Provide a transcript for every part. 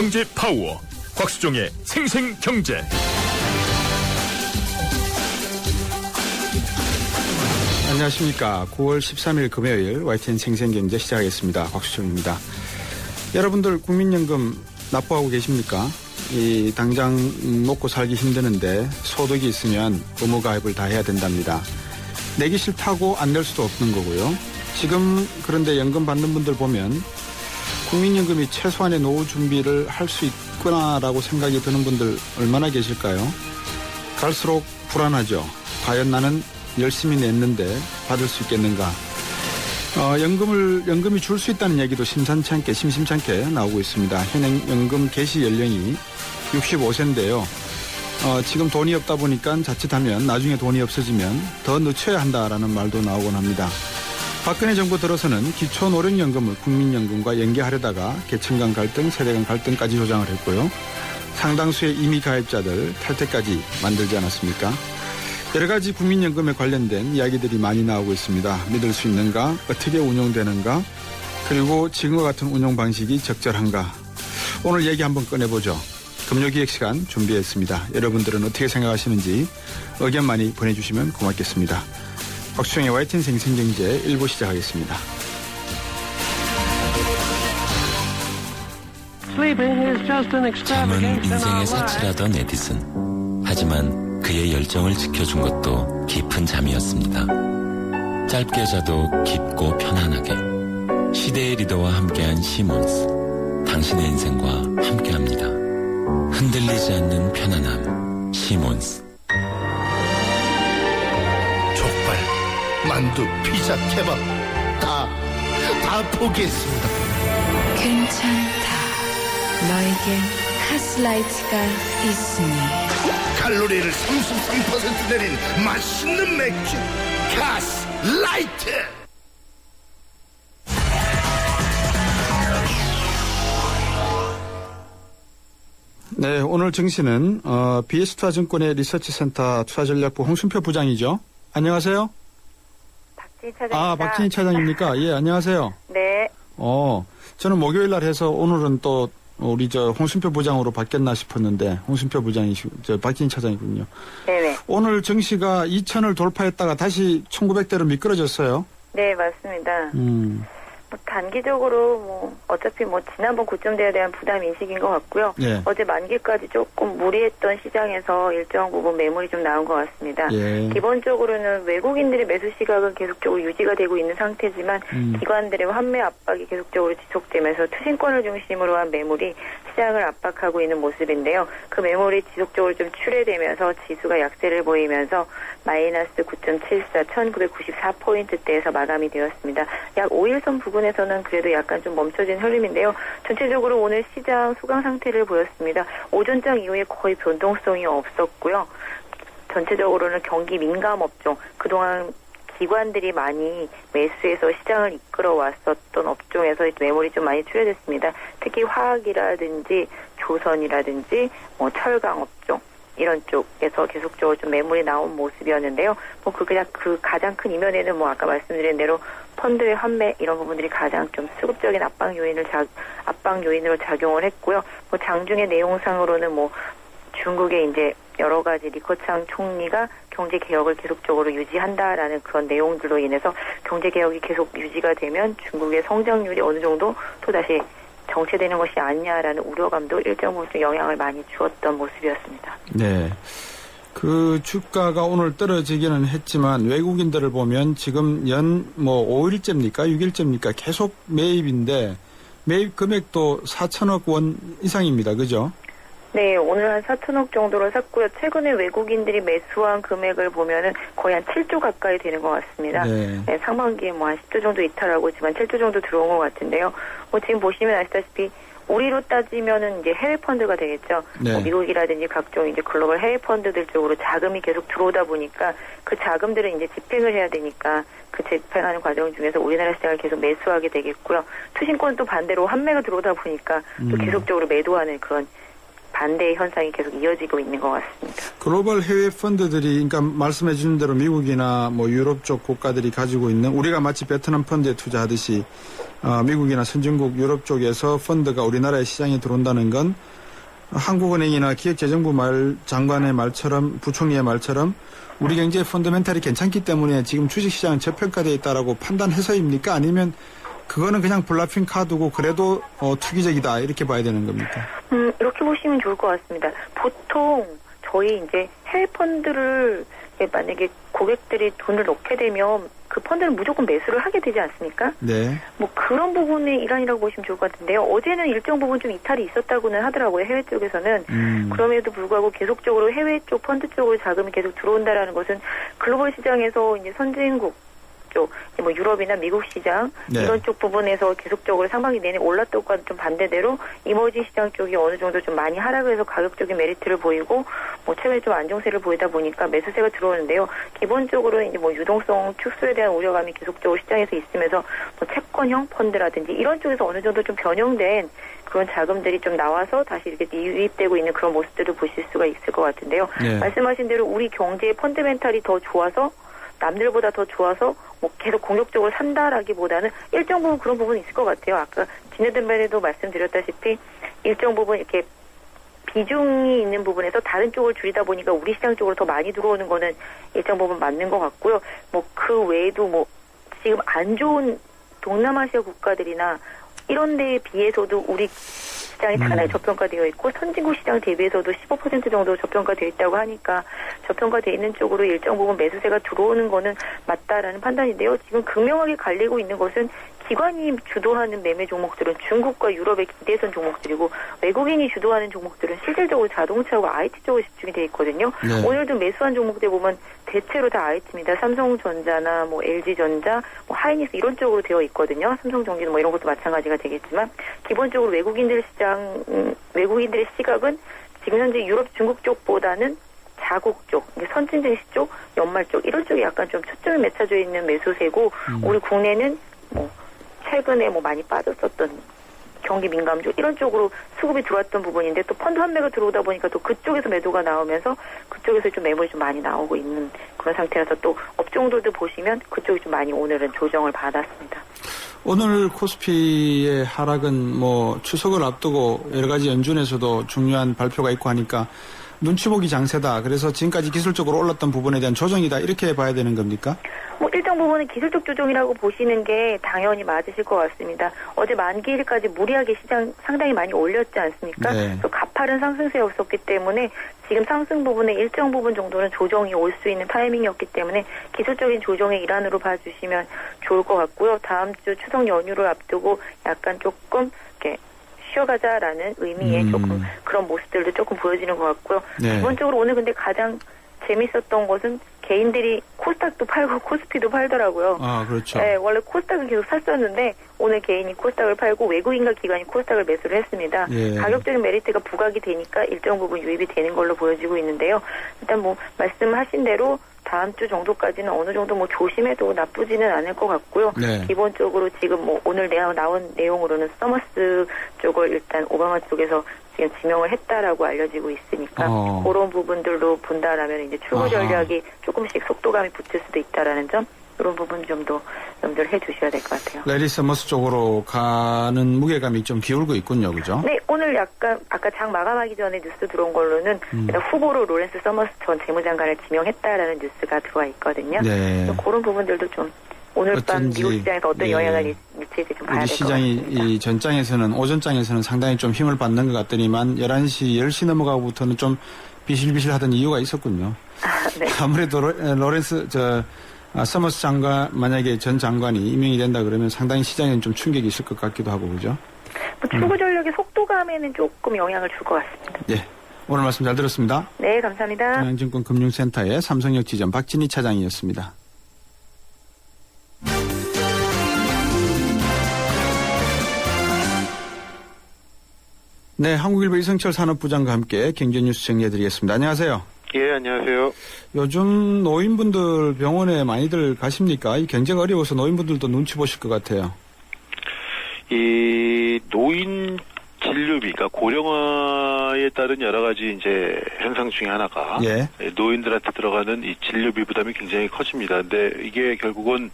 경제 파워 곽수종의 생생경제. 안녕하십니까. 9월 13일 금요일 YTN 생생경제 시작하겠습니다. 곽수종입니다. 여러분들 국민연금 납부하고 계십니까? 당장 먹고 살기 힘드는데 소득이 있으면 의무가입을 다 해야 된답니다. 내기 싫다고 안 낼 수도 없는 거고요. 지금 그런데 연금 받는 분들 보면 국민연금이 최소한의 노후 준비를 할 수 있구나라고 생각이 드는 분들 얼마나 계실까요? 갈수록 불안하죠. 과연 나는 열심히 냈는데 받을 수 있겠는가? 연금이 줄 수 있다는 얘기도 심심치 않게 나오고 있습니다. 현행 연금 개시 연령이 65세인데요. 지금 돈이 없다 보니까 자칫하면 나중에 돈이 없어지면 더 늦춰야 한다라는 말도 나오곤 합니다. 박근혜 정부 들어서는 기초노령연금을 국민연금과 연계하려다가 계층 간 갈등, 세대 간 갈등까지 조장을 했고요. 상당수의 이미 가입자들 탈퇴까지 만들지 않았습니까? 여러 가지 국민연금에 관련된 이야기들이 많이 나오고 있습니다. 믿을 수 있는가? 어떻게 운영되는가? 그리고 지금과 같은 운영 방식이 적절한가? 오늘 얘기 한번 꺼내보죠. 금요기획 시간 준비했습니다. 여러분들은 어떻게 생각하시는지 의견 많이 보내주시면 고맙겠습니다. 박수영의 YTN 생생경제 1부 시작하겠습니다. 잠은 인생의 사치라던 에디슨. 하지만 그의 열정을 지켜준 것도 깊은 잠이었습니다. 짧게 자도 깊고 편안하게. 시대의 리더와 함께한 시몬스. 당신의 인생과 함께합니다. 흔들리지 않는 편안함. 시몬스. 족발, 만두, 피자, 케밥 다 포기했습니다. 괜찮다. 너에겐 카스라이트가 있으니. 칼로리를 33% 내린 맛있는 맥주 카스라이트. 네, 오늘 정신은 BS투자증권의 리서치센터 투자전략부 홍순표 부장이죠. 안녕하세요. 박진희 차장입니다. 박진희 차장입니까? 예, 안녕하세요. 네. 저는 목요일 날 해서 오늘은 또 우리 홍순표 부장으로 바뀌었나 싶었는데 홍순표 부장이 박진희 차장이군요. 네네. 오늘 정시가 2000을 돌파했다가 다시 1900대로 미끄러졌어요. 네, 맞습니다. 단기적으로 어차피 지난번 고점대에 대한 부담 인식인 것 같고요. 예. 어제 만기까지 조금 무리했던 시장에서 일정 부분 매물이 좀 나온 것 같습니다. 예. 기본적으로는 외국인들의 매수 시각은 계속적으로 유지가 되고 있는 상태지만 기관들의 환매 압박이 계속적으로 지속되면서 투신권을 중심으로 한 매물이 시장을 압박하고 있는 모습인데요. 그 매물이 지속적으로 좀 출회되면서 지수가 약세를 보이면서 마이너스 9.74, 1994포인트대에서 마감이 되었습니다. 약 5일선 부근에서는 그래도 약간 좀 멈춰진 흐름인데요. 전체적으로 오늘 시장 수강 상태를 보였습니다. 오전장 이후에 거의 변동성이 없었고요. 전체적으로는 경기 민감 업종, 그동안 기관들이 많이 매수해서 시장을 이끌어 왔었던 업종에서 매물이 좀 많이 출회됐습니다. 특히 화학이라든지 조선이라든지 철강 업종 이런 쪽에서 계속적으로 좀 매물이 나온 모습이었는데요. 그냥 그 가장 큰 이면에는 아까 말씀드린 대로 펀드의 환매 이런 부분들이 가장 좀 수급적인 압박 요인으로 작용을 했고요. 장중의 내용상으로는 중국의 이제 여러 가지 리커창 총리가 경제 개혁을 계속적으로 유지한다라는 그런 내용들로 인해서 경제 개혁이 계속 유지가 되면 중국의 성장률이 어느 정도 또 다시 정체되는 것이 아니냐라는 우려감도 일정 부분 영향을 많이 주었던 모습이었습니다. 네. 그 주가가 오늘 떨어지기는 했지만 외국인들을 보면 지금 5일째입니까? 6일째입니까? 계속 매입인데 매입 금액도 4천억 원 이상입니다. 그죠? 네, 오늘 한 4천억 정도로 샀고요. 최근에 외국인들이 매수한 금액을 보면은 거의 한 7조 가까이 되는 것 같습니다. 네. 네, 상반기에 한 10조 정도 이탈하고 있지만 7조 정도 들어온 것 같은데요. 지금 보시면 아시다시피 우리로 따지면은 이제 해외 펀드가 되겠죠. 네. 미국이라든지 각종 이제 글로벌 해외 펀드들 쪽으로 자금이 계속 들어오다 보니까 그 자금들은 이제 집행을 해야 되니까 그 집행하는 과정 중에서 우리나라 시장을 계속 매수하게 되겠고요. 투신권 또 반대로 환매가 들어오다 보니까 또 계속적으로 매도하는 그런 반대의 현상이 계속 이어지고 있는 것 같습니다. 글로벌 해외 펀드들이 그러니까 말씀해 주신 대로 미국이나 유럽 쪽 국가들이 가지고 있는 우리가 마치 베트남 펀드에 투자하듯이 미국이나 선진국 유럽 쪽에서 펀드가 우리나라의 시장에 들어온다는 건 한국은행이나 기획재정부 장관의 말처럼 부총리의 말처럼 우리 경제의 펀더멘탈이 괜찮기 때문에 지금 주식시장은 저평가되어 있다라고 판단해서입니까? 아니면 그거는 그냥 블라핑 카드고 그래도 투기적이다 이렇게 봐야 되는 겁니까? 이렇게 보시면 좋을 것 같습니다. 보통 저희 이제 해외 펀드를 만약에 고객들이 돈을 넣게 되면 그 펀드는 무조건 매수를 하게 되지 않습니까? 네. 뭐 그런 부분의 일환이라고 보시면 좋을 것 같은데요. 어제는 일정 부분 좀 이탈이 있었다고는 하더라고요. 해외 쪽에서는. 그럼에도 불구하고 계속적으로 해외 쪽 펀드 쪽으로 자금이 계속 들어온다라는 것은 글로벌 시장에서 이제 선진국 쪽, 뭐 유럽이나 미국 시장 네. 이런 쪽 부분에서 계속적으로 상반기 내내 올랐던 것과는 좀 반대대로 이머징 시장 쪽이 어느 정도 좀 많이 하락을 해서 가격적인 메리트를 보이고 뭐 최근에 좀 안정세를 보이다 보니까 매수세가 들어오는데요. 기본적으로 이제 뭐 유동성 축소에 대한 우려감이 계속적으로 시장에서 있으면서 뭐 채권형 펀드라든지 이런 쪽에서 어느 정도 좀 변형된 그런 자금들이 좀 나와서 다시 이렇게 유입되고 있는 그런 모습들을 보실 수가 있을 것 같은데요. 네. 말씀하신 대로 우리 경제의 펀드멘탈이 더 좋아서 남들보다 더 좋아서 뭐 계속 공격적으로 산다라기보다는 일정 부분 그런 부분이 있을 것 같아요. 아까 지난번에도 말씀드렸다시피 일정 부분 이렇게 비중이 있는 부분에서 다른 쪽을 줄이다 보니까 우리 시장 쪽으로 더 많이 들어오는 거는 일정 부분 맞는 것 같고요. 뭐 그 외에도 뭐 지금 안 좋은 동남아시아 국가들이나 이런 데에 비해서도 우리 시장이 상당히 저평가되어 있고 선진국 시장 대비해서도 15% 정도 저평가되어 있다고 하니까 저평가되어 있는 쪽으로 일정 부분 매수세가 들어오는 거는 맞다라는 판단인데요. 지금 극명하게 갈리고 있는 것은 기관이 주도하는 매매 종목들은 중국과 유럽의 기대선 종목들이고 외국인이 주도하는 종목들은 실질적으로 자동차와 IT 쪽에 집중이 되어 있거든요. 네. 오늘도 매수한 종목들 보면 대체로 다 IT입니다. 삼성전자나 뭐 LG전자, 뭐 하이닉스 이런 쪽으로 되어 있거든요. 삼성전기도 뭐 이런 것도 마찬가지가 되겠지만 기본적으로 외국인들의 시각은 지금 현재 유럽, 중국 쪽보다는 자국 쪽, 선진 증시 쪽, 연말 쪽 이런 쪽에 약간 좀 초점이 맺혀져 있는 매수세고 우리 국내는 뭐 최근에 뭐 많이 빠졌었던 경기 민감주 이런 쪽으로 수급이 들어왔던 부분인데 또 펀드 환매가 들어오다 보니까 또 그쪽에서 매도가 나오면서 그쪽에서 좀 매물이 좀 많이 나오고 있는 그런 상태라서 또 업종들도 보시면 그쪽이 좀 많이 오늘은 조정을 받았습니다. 오늘 코스피의 하락은 뭐 추석을 앞두고 여러 가지 연준에서도 중요한 발표가 있고 하니까 눈치 보기 장세다. 그래서 지금까지 기술적으로 올랐던 부분에 대한 조정이다. 이렇게 봐야 되는 겁니까? 뭐 일정 부분은 기술적 조정이라고 보시는 게 당연히 맞으실 것 같습니다. 어제 만기일까지 무리하게 시장 상당히 많이 올렸지 않습니까? 네. 또 가파른 상승세였었기 때문에 지금 상승 부분의 일정 부분 정도는 조정이 올 수 있는 타이밍이었기 때문에 기술적인 조정의 일환으로 봐주시면 좋을 것 같고요. 다음 주 추석 연휴를 앞두고 약간 조금 이렇게 쉬어가자라는 의미의 조금 그런 모습들도 조금 보여지는 것 같고요. 네. 기본적으로 오늘 근데 가장 재밌었던 것은 개인들이 코스닥도 팔고 코스피도 팔더라고요. 아, 그렇죠. 네, 원래 코스닥은 계속 샀었는데 오늘 개인이 코스닥을 팔고 외국인과 기관이 코스닥을 매수를 했습니다. 예. 가격적인 메리트가 부각이 되니까 일정 부분 유입이 되는 걸로 보여지고 있는데요. 일단 뭐 말씀하신 대로 다음 주 정도까지는 어느 정도 뭐 조심해도 나쁘지는 않을 것 같고요. 네. 기본적으로 지금 뭐 오늘 나온 내용으로는 서머스 쪽을 일단 오바마 쪽에서 지금 지명을 했다라고 알려지고 있으니까 그런 부분들로 본다라면 이제 출구 전략이 조금씩 속도감이 붙을 수도 있다라는 점 이런 부분 좀 더 염두를 해주셔야 될 것 같아요. 레리 서머스 쪽으로 가는 무게감이 좀 기울고 있군요, 그죠? 네, 오늘 약간 아까 장 마감하기 전에 뉴스 들어온 걸로는 일단 후보로 로렌스 서머스 전 재무장관을 지명했다라는 뉴스가 들어와 있거든요. 네. 그래서 그런 부분들도 좀 오늘 밤 어쩐지, 미국 시장에서 어떤 네. 영향을 미칠지 좀 봐야 우리 될 것 시장이 같습니다. 이 전장에서는 오전장에서는 상당히 좀 힘을 받는 것 같더니만 11시, 10시 넘어가고부터는 좀 비실비실하던 이유가 있었군요. 네. 아무래도 로렌스 서머스 장관 만약에 전 장관이 임명이 된다 그러면 상당히 시장에는 좀 충격이 있을 것 같기도 하고 그죠? 뭐 출구 전략의 속도감에는 조금 영향을 줄 것 같습니다. 네. 오늘 말씀 잘 들었습니다. 네, 감사합니다. 중앙증권 금융센터의 삼성역 지점 박진희 차장이었습니다. 네, 한국일보 이성철 산업부장과 함께 경제뉴스 정리해드리겠습니다. 안녕하세요. 예, 안녕하세요. 요즘 노인분들 병원에 많이들 가십니까? 이 경제가 어려워서 노인분들도 눈치 보실 것 같아요. 이 노인 진료비가 고령화에 따른 여러 가지 이제 현상 중에 하나가 예. 노인들한테 들어가는 이 진료비 부담이 굉장히 커집니다. 근데 이게 결국은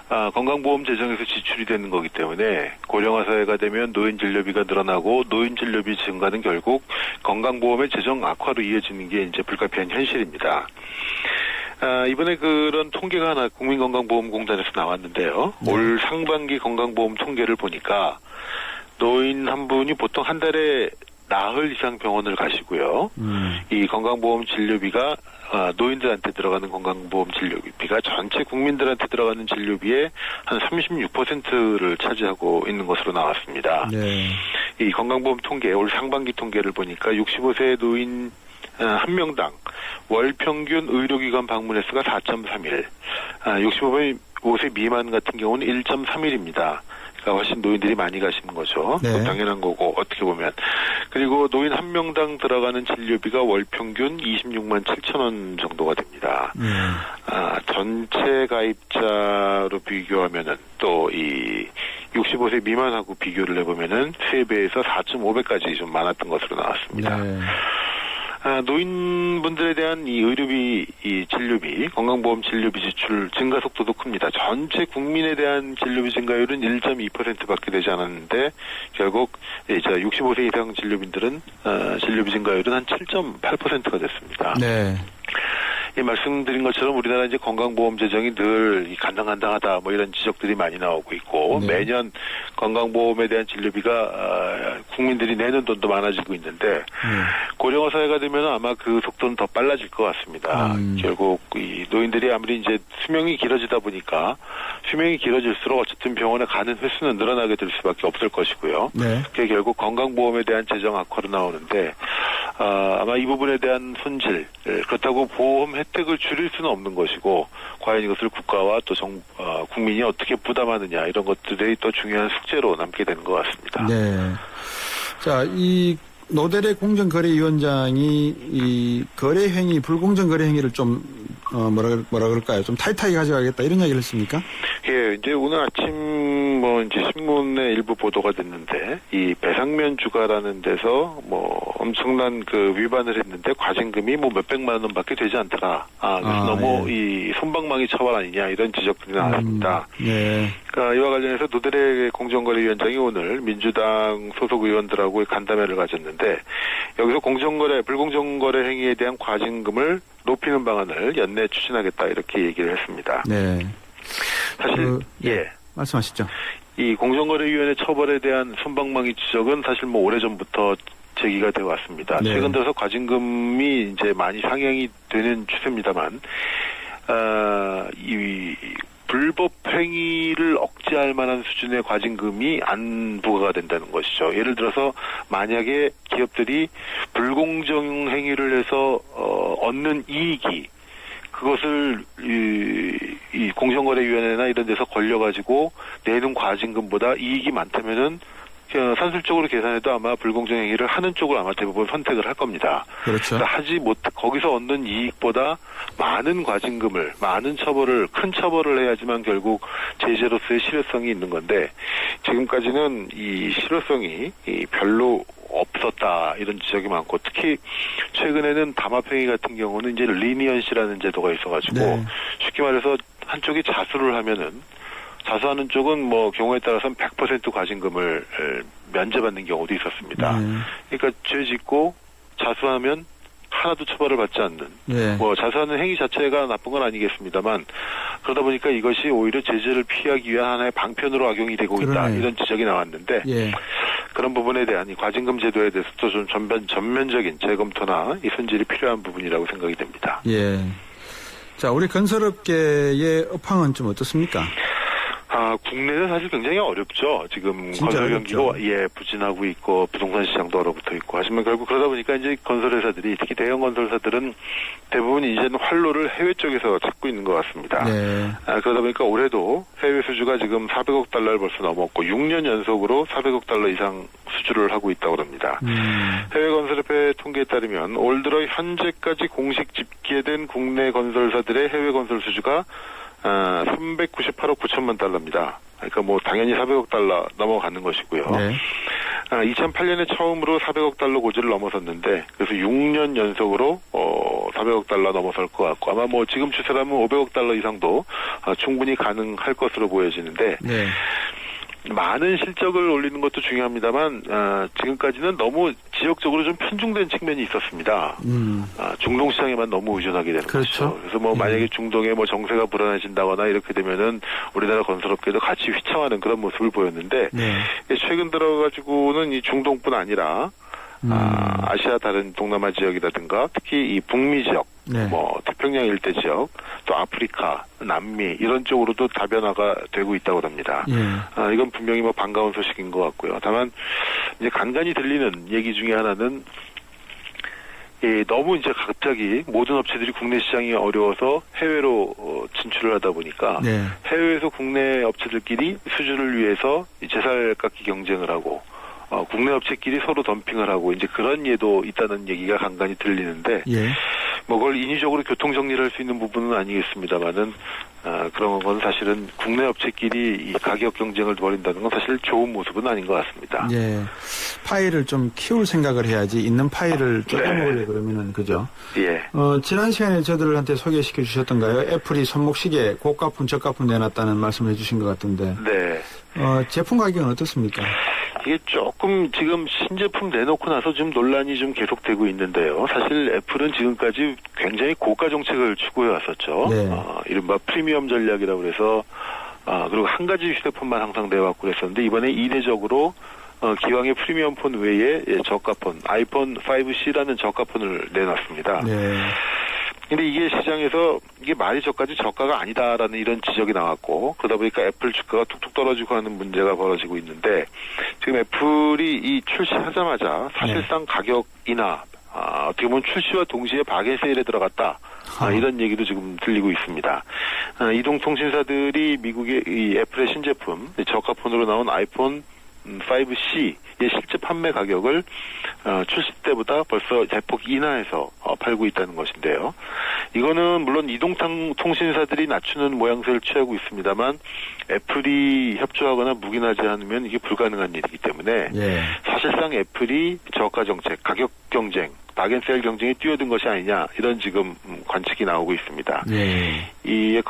건강보험 재정에서 지출이 되는 거기 때문에 고령화 사회가 되면 노인 진료비가 늘어나고 노인 진료비 증가는 결국 건강보험의 재정 악화로 이어지는 게 이제 불가피한 현실입니다. 이번에 그런 통계가 하나 국민건강보험공단에서 나왔는데요. 네. 올 상반기 건강보험 통계를 보니까 노인 한 분이 보통 한 달에 나흘 이상 병원을 가시고요. 이 건강보험 진료비가 노인들한테 들어가는 건강보험 진료비가 전체 국민들한테 들어가는 진료비의 한 36%를 차지하고 있는 것으로 나왔습니다. 네. 이 건강보험 통계, 올 상반기 통계를 보니까 65세 노인 한 명당 월 평균 의료기관 방문 횟수가 4.3일, 65세 미만 같은 경우는 1.3일입니다. 그러니까 훨씬 노인들이 많이 가시는 거죠. 네. 당연한 거고 어떻게 보면. 그리고 노인 한 명당 들어가는 진료비가 월 평균 26만 7천 원 정도가 됩니다. 전체 가입자로 비교하면은 또 이 65세 미만하고 비교를 해보면은 3배에서 4.5배까지 좀 많았던 것으로 나왔습니다. 네. 노인분들에 대한 이 의료비, 이 진료비, 건강보험 진료비 지출 증가 속도도 큽니다. 전체 국민에 대한 진료비 증가율은 1.2%밖에 되지 않았는데 결국 이제 65세 이상 진료빈들은 진료비 증가율은 한 7.8%가 됐습니다. 네. 이 말씀드린 것처럼 우리나라 이제 건강보험 재정이 늘 간당간당하다 뭐 이런 지적들이 많이 나오고 있고 네. 매년 건강보험에 대한 진료비가 국민들이 내는 돈도 많아지고 있는데 고령화 사회가 되면 아마 그 속도는 더 빨라질 것 같습니다. 결국 이 노인들이 아무리 이제 수명이 길어지다 보니까 수명이 길어질수록 어쨌든 병원에 가는 횟수는 늘어나게 될 수밖에 없을 것이고요. 네. 그게 결국 건강보험에 대한 재정 악화로 나오는데 아마 이 부분에 대한 손질, 그렇다고 보험 혜택을 줄일 수는 없는 것이고 과연 이것을 국가와 또 국민이 어떻게 부담하느냐 이런 것들이 또 중요한 숙제로 남게 되는 것 같습니다. 네. 자, 이 노대래 공정거래위원장이 이 거래 행위, 불공정 거래 행위를 좀 뭐라 그럴까요? 좀 타이트하게 가져가겠다 이런 이야기를 했습니까? 예, 이제 오늘 아침 뭐 이제 신문에 일부 보도가 됐는데 이 배상면 주가라는 데서 뭐 엄청난 그 위반을 했는데 과징금이 뭐 몇백만 원밖에 되지 않더라. 그래서 너무 이 솜방망이 처벌 아니냐 이런 지적들이 나왔습니다. 네. 그러니까 이와 관련해서 노대래 공정거래위원장이 오늘 민주당 소속 의원들하고 간담회를 가졌는데 여기서 불공정거래 행위에 대한 과징금을 높이는 방안을 연내 추진하겠다 이렇게 얘기를 했습니다. 네. 사실 말씀하시죠. 이 공정거래위원회 처벌에 대한 솜방망이 지적은 사실 뭐 오래전부터 제기가 되어 왔습니다. 네. 최근 들어서 과징금이 이제 많이 상향이 되는 추세입니다만 이 불법 행위를 억제할 만한 수준의 과징금이 안 부과가 된다는 것이죠. 예를 들어서 만약에 기업들이 불공정 행위를 해서 얻는 이익이 그것을 이 공정거래위원회나 이런 데서 걸려가지고 내는 과징금보다 이익이 많다면은 산술적으로 계산해도 아마 불공정 행위를 하는 쪽을 아마 대부분 선택을 할 겁니다. 그렇죠. 하지 못 거기서 얻는 이익보다 많은 과징금을, 많은 처벌을, 큰 처벌을 해야지만 결국 제재로서의 실효성이 있는 건데 지금까지는 이 실효성이 별로 없었다 이런 지적이 많고 특히 최근에는 담합행위 같은 경우는 이제 리니언시라는 제도가 있어가지고 네. 쉽게 말해서 한쪽이 자수를 하면은 자수하는 쪽은 뭐 경우에 따라서는 100% 과징금을 면제받는 경우도 있었습니다. 그러니까 죄 짓고 자수하면 하나도 처벌을 받지 않는 뭐 자수하는 행위 자체가 나쁜 건 아니겠습니다만 그러다 보니까 이것이 오히려 제재를 피하기 위한 하나의 방편으로 악용이 되고 있다 이런 지적이 나왔는데 그런 부분에 대한 이 과징금 제도에 대해서도 좀 전면적인 재검토나 이 손질이 필요한 부분이라고 생각이 됩니다. 예. 자, 우리 건설업계의 업황은 좀 어떻습니까? 국내는 사실 굉장히 어렵죠. 지금 건설 경기가 부진하고 있고 부동산 시장도 얼어붙어 있고 하지만 결국 그러다 보니까 이제 건설회사들이 특히 대형 건설사들은 대부분 이제는 활로를 해외 쪽에서 찾고 있는 것 같습니다. 네. 그러다 보니까 올해도 해외 수주가 지금 400억 달러를 벌써 넘었고 6년 연속으로 400억 달러 이상 수주를 하고 있다고 합니다. 해외 건설협회 통계에 따르면 올 들어 현재까지 공식 집계된 국내 건설사들의 해외 건설 수주가 398억 9천만 달러입니다. 그러니까 뭐 당연히 400억 달러 넘어가는 것이고요. 2008년에 처음으로 400억 달러 고지를 넘어섰는데 그래서 6년 연속으로 400억 달러 넘어설 것 같고 아마 뭐 지금 추세라면 500억 달러 이상도 충분히 가능할 것으로 보여지는데 네. 많은 실적을 올리는 것도 중요합니다만 지금까지는 너무 지역적으로 좀 편중된 측면이 있었습니다. 중동 시장에만 너무 의존하게 되는 그렇죠. 거죠. 그래서 뭐 만약에 중동에 뭐 정세가 불안해진다거나 이렇게 되면은 우리나라 건설업계도 같이 휘청하는 그런 모습을 보였는데 네. 최근 들어가지고는 이 중동뿐 아니라 아시아 다른 동남아 지역이라든가 특히 이 북미 지역, 네. 뭐 태평양 일대 지역, 또 아프리카, 남미 이런 쪽으로도 다변화가 되고 있다고 합니다. 예. 이건 분명히 뭐 반가운 소식인 것 같고요. 다만 이제 간간히 들리는 얘기 중에 하나는 너무 이제 갑자기 모든 업체들이 국내 시장이 어려워서 해외로 진출을 하다 보니까 네. 해외에서 국내 업체들끼리 수주를 위해서 제살깎기 경쟁을 하고 국내 업체끼리 서로 덤핑을 하고 이제 그런 예도 있다는 얘기가 간간히 들리는데 예. 뭐 그걸 인위적으로 교통 정리를 할 수 있는 부분은 아니겠습니다만은 그런 건 사실은 국내 업체끼리 이 가격 경쟁을 벌인다는 건 사실 좋은 모습은 아닌 것 같습니다. 예. 파이를 좀 키울 생각을 해야지 있는 파이를 쪼개먹으려 그러면은 그죠? 예. 지난 시간에 저들한테 소개시켜 주셨던가요? 애플이 손목시계 고가품 저가품 내놨다는 말씀을 해주신 것 같은데. 네. 제품 가격은 어떻습니까? 이게 조금 지금 신제품 내놓고 나서 좀 논란이 좀 계속되고 있는데요. 사실 애플은 지금까지 굉장히 고가 정책을 추구해 왔었죠. 네. 이른바 프리미엄 전략이라고 해서 그리고 한 가지 휴대폰만 항상 내왔고 그랬었는데 이번에 이례적으로 기왕의 프리미엄 폰 외에 저가폰 아이폰 5C라는 저가폰을 내놨습니다. 네. 근데 이게 시장에서 이게 말이 저까지 저가가 아니다라는 이런 지적이 나왔고 그러다 보니까 애플 주가가 툭툭 떨어지고 하는 문제가 벌어지고 있는데 지금 애플이 이 출시하자마자 사실상 가격 인하 어떻게 보면 출시와 동시에 바겐 세일에 들어갔다. 이런 얘기도 지금 들리고 있습니다. 이동통신사들이 미국의 이 애플의 신제품 저가폰으로 나온 아이폰 5C의 실제 판매 가격을 출시 때보다 벌써 대폭 인하해서 팔고 있다는 것인데요. 이거는 물론 이동통신사들이 낮추는 모양새를 취하고 있습니다만 애플이 협조하거나 묵인하지 않으면 이게 불가능한 일이기 때문에 예. 사실상 애플이 저가 정책, 가격 경쟁, 바겐세일 경쟁에 뛰어든 것이 아니냐 이런 지금 관측이 나오고 있습니다. 예. 이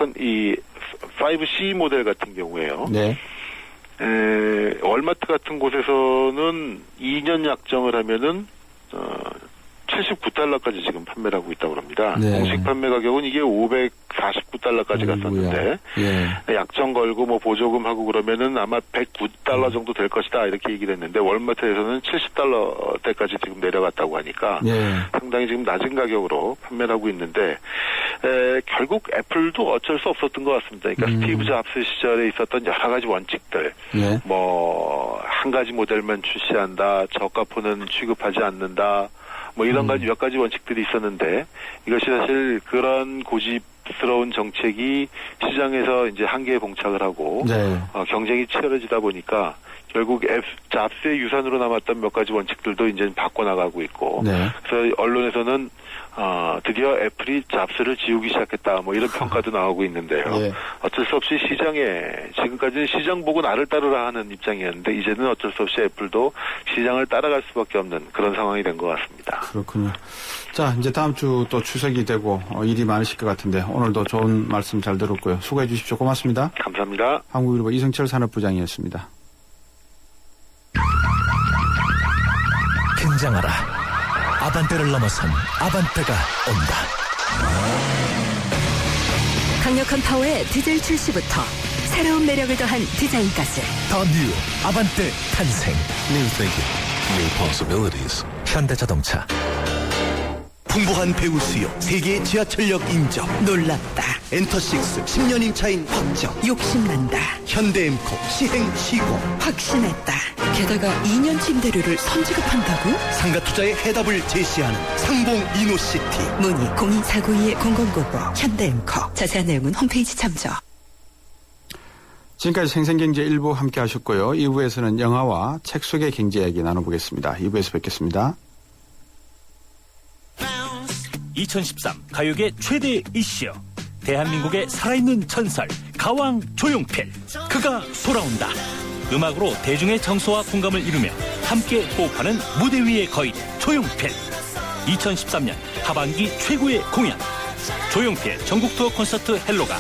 5C 모델 같은 경우에요. 네. 월마트 같은 곳에서는 2년 약정을 하면은 79달러까지 지금 판매를 하고 있다고 합니다. 네. 공식 판매 가격은 이게 549달러까지 갔었는데 예. 약정 걸고 뭐 보조금 하고 그러면은 아마 109달러 정도 될 것이다 이렇게 얘기를 했는데 월마트에서는 70달러대까지 지금 내려갔다고 하니까 예. 상당히 지금 낮은 가격으로 판매를 하고 있는데 결국 애플도 어쩔 수 없었던 것 같습니다. 그러니까 스티브 잡스 시절에 있었던 여러 가지 원칙들 예. 뭐 한 가지 모델만 출시한다, 저가폰은 취급하지 않는다, 뭐 이런 가지 몇 가지 원칙들이 있었는데 이것이 사실 그런 고집스러운 정책이 시장에서 이제 한계에 봉착을 하고 네. 경쟁이 치열해지다 보니까 결국 잡스의 유산으로 남았던 몇 가지 원칙들도 이제 바꿔나가고 있고 네. 그래서 언론에서는 드디어 애플이 잡스를 지우기 시작했다 뭐 이런 평가도 나오고 있는데요. 예. 어쩔 수 없이 시장에 지금까지는 시장 보고 나를 따르라 하는 입장이었는데 이제는 어쩔 수 없이 애플도 시장을 따라갈 수밖에 없는 그런 상황이 된 것 같습니다. 그렇군요. 자, 이제 다음 주 또 추석이 되고 일이 많으실 것 같은데 오늘도 좋은 말씀 잘 들었고요. 수고해 주십시오. 고맙습니다. 감사합니다. 한국일보 이승철 산업부장이었습니다. 긴장하라. 아반떼를 넘어선 아반떼가 온다. 강력한 파워의 디젤 출시부터 새로운 매력을 더한 디자인까지 더 뉴 아반떼 탄생. New thinking, new possibilities. 현대자동차. 풍부한 배우 수요, 세계 지하철역 인정. 놀랍다. 엔터식스 10년 임차인 확정. 욕심난다. 현대엠코 시행 시공. 확신했다. 게다가 2년 침대료를 선지급한다고? 상가투자의 해답을 제시하는 상봉 이노시티. 문의 02-492-0099 현대엠코. 자세한 내용은 홈페이지 참조. 지금까지 생생경제 1부 함께 하셨고요. 2부에서는 영화와 책 속의 경제 이야기 나눠보겠습니다. 2부에서 뵙겠습니다. 2013 가요계 최대 이슈 대한민국의 살아있는 전설 가왕 조용필 그가 돌아온다. 음악으로 대중의 정서와 공감을 이루며 함께 호흡하는 무대 위의 거인 조용필. 2013년 하반기 최고의 공연. 조용필 전국 투어 콘서트 헬로가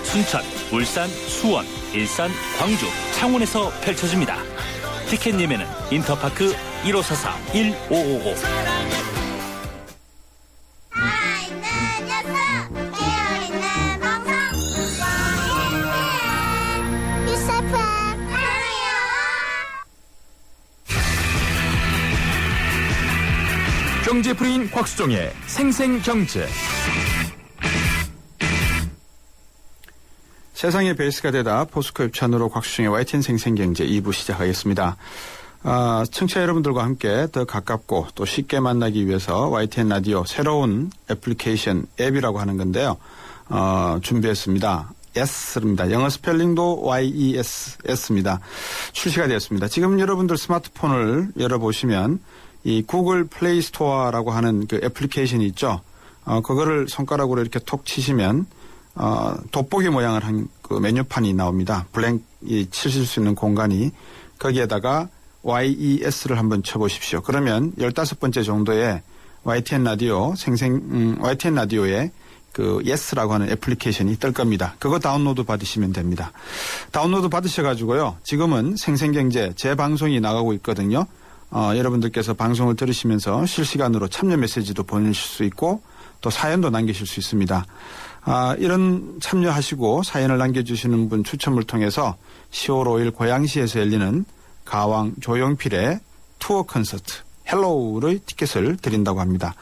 순천, 울산, 수원, 일산, 광주, 창원에서 펼쳐집니다. 티켓 예매는 인터파크 1544-1555. 경제프리인 곽수종의 생생경제. 세상의 베이스가 되다 포스코 협찬으로 곽수종의 YTN 생생경제 2부 시작하겠습니다. 청취자 여러분들과 함께 더 가깝고 또 쉽게 만나기 위해서 YTN 라디오 새로운 애플리케이션 앱이라고 하는 건데요. 준비했습니다. S입니다. 영어 스펠링도 YES입니다. 출시가 되었습니다. 지금 여러분들 스마트폰을 열어보시면 이 구글 플레이 스토어라고 하는 그 애플리케이션이 있죠. 그거를 손가락으로 이렇게 톡 치시면 돋보기 모양을 한 그 메뉴판이 나옵니다. 블랭이 치실 수 있는 공간이 거기에다가 YES를 한번 쳐보십시오. 그러면 15번째 정도에 YTN 라디오 YTN 라디오에 그 YES라고 하는 애플리케이션이 뜰 겁니다. 그거 다운로드 받으시면 됩니다. 다운로드 받으셔가지고요. 지금은 생생경제 재방송이 나가고 있거든요. 여러분들께서 방송을 들으시면서 실시간으로 참여 메시지도 보내실 수 있고 또 사연도 남기실 수 있습니다. 이런 참여하시고 사연을 남겨주시는 분 추첨을 통해서 10월 5일 고양시에서 열리는 가왕 조용필의 투어 콘서트 헬로우의 티켓을 드린다고 합니다.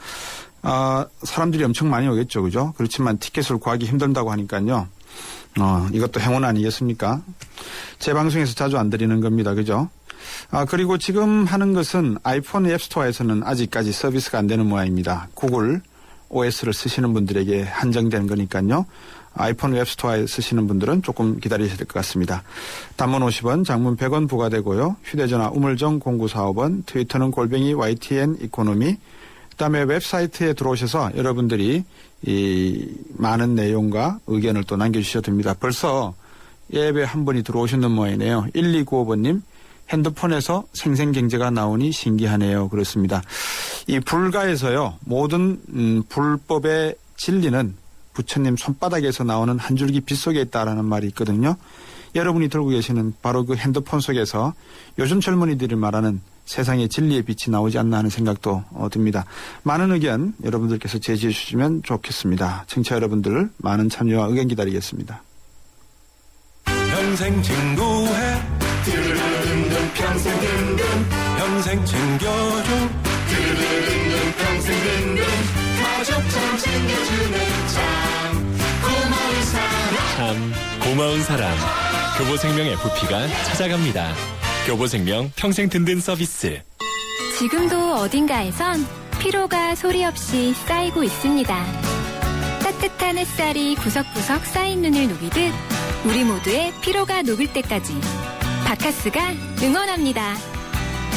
사람들이 엄청 많이 오겠죠. 그죠? 그렇지만 티켓을 구하기 힘들다고 하니까요. 이것도 행운 아니겠습니까? 제 방송에서 자주 안 드리는 겁니다. 그죠? 그리고 지금 하는 것은 아이폰 앱스토어에서는 아직까지 서비스가 안 되는 모양입니다. 구글 OS를 쓰시는 분들에게 한정된 거니까요. 아이폰 앱스토어에 쓰시는 분들은 조금 기다리셔야 될 것 같습니다. 단문 50원, 장문 100원 부과되고요. 휴대전화 우물정 0945번, 트위터는 @ YTN 이코노미. 그다음에 웹사이트에 들어오셔서 여러분들이 이 많은 내용과 의견을 또 남겨주셔도 됩니다. 벌써 앱에 한 분이 들어오셨는 모양이네요. 1295번님. 핸드폰에서 생생경제가 나오니 신기하네요. 그렇습니다. 이 불가에서요. 모든 불법의 진리는 부처님 손바닥에서 나오는 한 줄기 빛 속에 있다라는 말이 있거든요. 여러분이 들고 계시는 바로 그 핸드폰 속에서 요즘 젊은이들이 말하는 세상의 진리의 빛이 나오지 않나 하는 생각도 듭니다. 많은 의견 여러분들께서 제시해 주시면 좋겠습니다. 청취자 여러분들 많은 참여와 의견 기다리겠습니다. 평생 친구해 드르르르르 평생 든든 평생 챙겨줘 드르르르르 평생 든든 가족처럼 챙겨주는 참 고마운 사람 참 고마운 사람 교보생명 FP가 찾아갑니다. 교보생명 평생 든든 서비스. 지금도 어딘가에선 피로가 소리 없이 쌓이고 있습니다. 따뜻한 햇살이 구석구석 쌓인 눈을 녹이듯 우리 모두의 피로가 녹을 때까지 바카스가 응원합니다.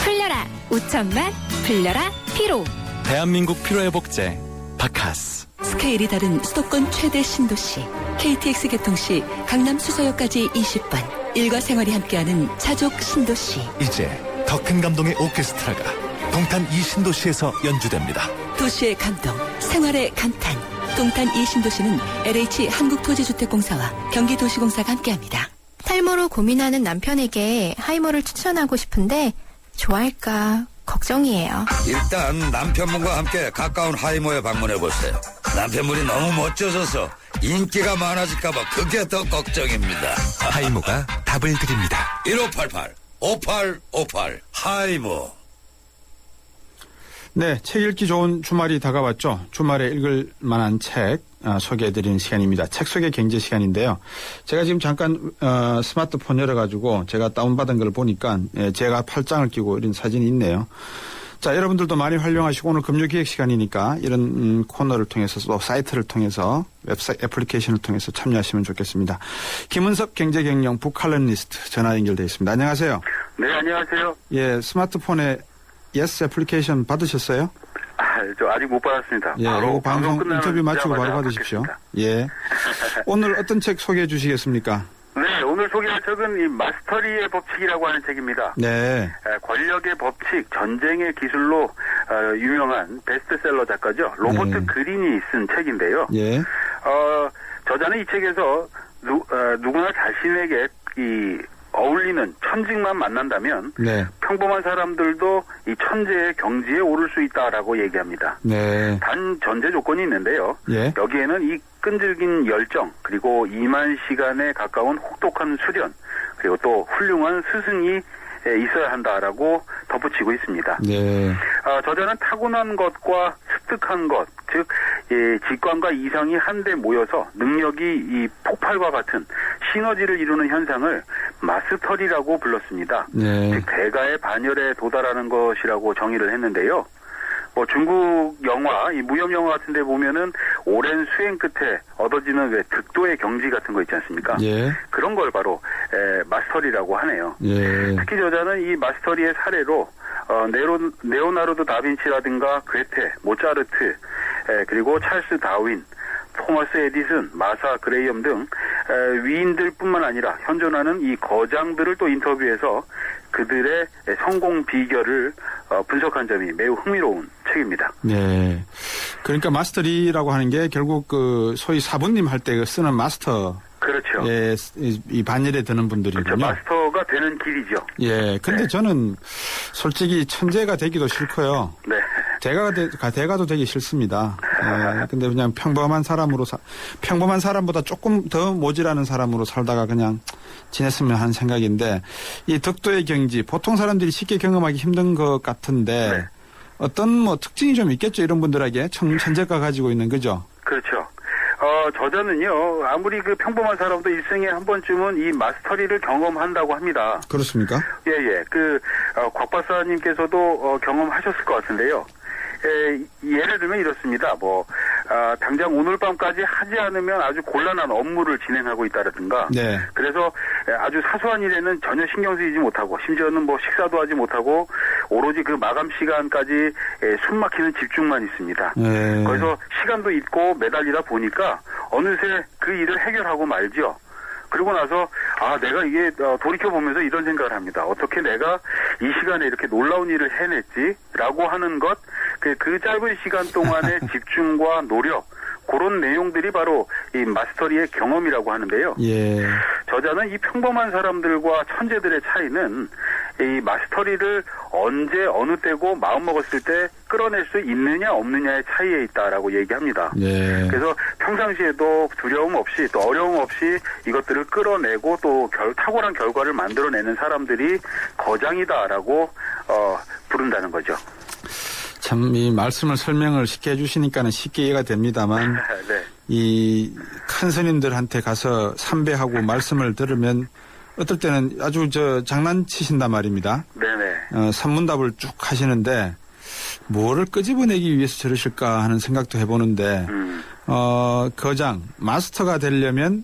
풀려라 5천만 풀려라 피로. 대한민국 피로회복제 바카스. 스케일이 다른 수도권 최대 신도시 KTX 개통시 강남 수서역까지 20분 일과 생활이 함께하는 자족 신도시. 이제 더 큰 감동의 오케스트라가 동탄 이 신도시에서 연주됩니다. 도시의 감동, 생활의 감탄. 동탄 이 신도시는 LH 한국토지주택공사와 경기도시공사가 함께합니다. 탈모로 고민하는 남편에게 하이모를 추천하고 싶은데 좋아할까 걱정이에요. 일단 남편분과 함께 가까운 하이모에 방문해보세요. 남편분이 너무 멋져져서 인기가 많아질까봐 그게 더 걱정입니다. 하이모가 답을 드립니다. 1588-5858 하이모. 네, 책 읽기 좋은 주말이 다가왔죠. 주말에 읽을 만한 책 소개해드리는 시간입니다. 책 소개 경제 시간인데요. 제가 지금 잠깐 스마트폰 열어가지고 제가 다운받은 걸 보니까 제가 팔짱을 끼고 이런 사진이 있네요. 자, 여러분들도 많이 활용하시고 오늘 금요기획 시간이니까 이런 코너를 통해서 또 사이트를 통해서 웹사이트 애플리케이션을 통해서 참여하시면 좋겠습니다. 김은섭 경제경영 북칼럼니스트 전화 연결되어 있습니다. 안녕하세요. 네, 안녕하세요. 예, 스마트폰에 예스 애플리케이션 받으셨어요? 저 아직 못 받았습니다. 예, 바로 방송 인터뷰 마치고 바로 받으십시오. 예. 오늘 어떤 책 소개해 주시겠습니까? 네, 오늘 소개할 책은 이 마스터리의 법칙이라고 하는 책입니다. 네. 권력의 법칙, 전쟁의 기술로 유명한 베스트셀러 작가죠. 로버트 그린이 쓴 책인데요. 예. 저자는 이 책에서 누구나 자신에게 어울리는 천직만 만난다면 평범한 사람들도 이 천재의 경지에 오를 수 있다라고 얘기합니다. 네. 단 전제 조건이 있는데요. 예. 여기에는 이 끈질긴 열정, 그리고 2만 시간에 가까운 혹독한 수련, 그리고 또 훌륭한 스승이 있어야 한다라고 덧붙이고 있습니다. 네. 저자는 타고난 것과 습득한 것, 즉 직관과 이성이 한데 모여서 능력이 이 폭발과 같은 시너지를 이루는 현상을 마스터리라고 불렀습니다. 네. 즉 대가의 반열에 도달하는 것이라고 정의를 했는데요. 중국 영화, 이 무협 영화 같은 데 보면은 오랜 수행 끝에 얻어지는 득도의 경지 같은 거 있지 않습니까? 예. 그런 걸 바로 마스터리라고 하네요. 예. 특히 저자는 이 마스터리의 사례로 레오나르도 다빈치라든가 괴테, 모차르트, 그리고 찰스 다윈, 토마스 에디슨, 마사 그레이엄 등 위인들뿐만 아니라 현존하는 이 거장들을 또 인터뷰해서 그들의 성공 비결을 분석한 점이 매우 흥미로운 책입니다. 네. 그러니까 마스터리라고 하는 게 결국 그 소위 사부님 할 때 쓰는 마스터. 그렇죠. 예, 이 반열에 드는 분들이군요. 그렇죠. 마스터가 되는 길이죠. 예. 근데 저는 솔직히 천재가 되기도 싫고요. 네. 대가도 되기 싫습니다. 예. 근데 그냥 평범한 사람보다 조금 더 모자라는 사람으로 살다가 그냥 지냈으면 하는 생각인데, 이 득도의 경지, 보통 사람들이 쉽게 경험하기 힘든 것 같은데, 어떤 특징이 좀 있겠죠, 이런 분들에게. 천재가 가지고 있는, 그죠? 그렇죠. 저자는요, 아무리 그 평범한 사람도 일생에 한 번쯤은 이 마스터리를 경험한다고 합니다. 그렇습니까? 예. 곽 박사님께서도 경험하셨을 것 같은데요. 예를 들면 이렇습니다. 당장 오늘 밤까지 하지 않으면 아주 곤란한 업무를 진행하고 있다라든가. 네. 그래서 아주 사소한 일에는 전혀 신경 쓰이지 못하고, 심지어는 식사도 하지 못하고, 오로지 그 마감 시간까지 숨 막히는 집중만 있습니다. 네. 그래서 시간도 있고 매달리다 보니까 어느새 그 일을 해결하고 말죠. 그러고 나서 내가 이게 돌이켜보면서 이런 생각을 합니다. 어떻게 내가 이 시간에 이렇게 놀라운 일을 해냈지라고 하는 것, 그 짧은 시간 동안의 집중과 노력, 그런 내용들이 바로 이 마스터리의 경험이라고 하는데요. 예. 저자는 이 평범한 사람들과 천재들의 차이는 이 마스터리를 언제 어느 때고 마음먹었을 때 끌어낼 수 있느냐 없느냐의 차이에 있다라고 얘기합니다. 예. 그래서 평상시에도 두려움 없이 또 어려움 없이 이것들을 끌어내고 또 탁월한 결과를 만들어내는 사람들이 거장이다라고 부른다는 거죠. 참, 이 말씀을 설명을 쉽게 해주시니까는 쉽게 이해가 됩니다만, 네. 이 큰 스님들한테 가서 삼배하고 말씀을 들으면 어떨 때는 아주 장난치신단 말입니다. 네네. 산문답을 쭉 하시는데, 뭐를 끄집어내기 위해서 저러실까 하는 생각도 해보는데, 거장, 마스터가 되려면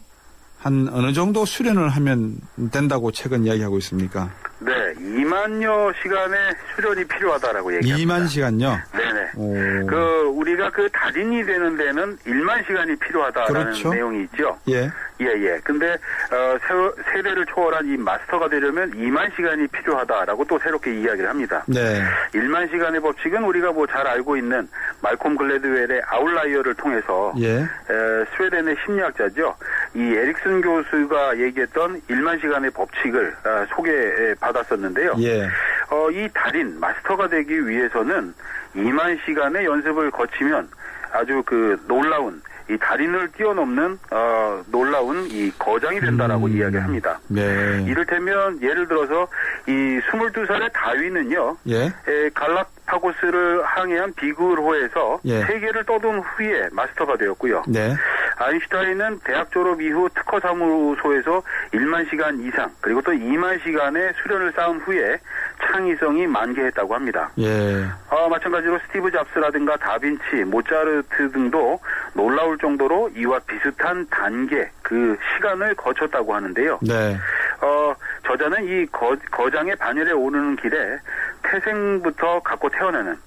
한 어느 정도 수련을 하면 된다고 책은 이야기하고 있습니까? 네, 2만여 시간의 수련이 필요하다라고 얘기합니다. 2만 시간요? 네네. 오. 우리가 그 달인이 되는 데는 1만 시간이 필요하다라는 그렇죠? 내용이 있죠. 예. 근데, 세대를 초월한 이 마스터가 되려면 2만 시간이 필요하다라고 또 새롭게 이야기를 합니다. 네. 1만 시간의 법칙은 우리가 잘 알고 있는 말콤 글래드웰의 아웃라이어를 통해서, 스웨덴의 심리학자죠. 이 에릭슨 교수가 얘기했던 1만 시간의 법칙을 소개받았었는데요. 예. 이 달인, 마스터가 되기 위해서는 2만 시간의 연습을 거치면 아주 놀라운 이 달인을 뛰어넘는 놀라운 이 거장이 된다라고 이야기를 합니다. 네. 이를테면 예를 들어서 이 22살의 다윈은요. 갈라파고스를 항해한 비굴호에서 세계를 떠돈 후에 마스터가 되었고요. 네. 아인슈타인은 대학 졸업 이후 특허 사무소에서 1만 시간 이상 그리고 또 2만 시간의 수련을 쌓은 후에 창의성이 만개했다고 합니다. 예. 마찬가지로 스티브 잡스라든가 다빈치, 모차르트 등도 놀라울 정도로 이와 비슷한 단계, 그 시간을 거쳤다고 하는데요. 네. 저자는 이 거장의 반열에 오르는 길에 태생부터 갖고 태어나는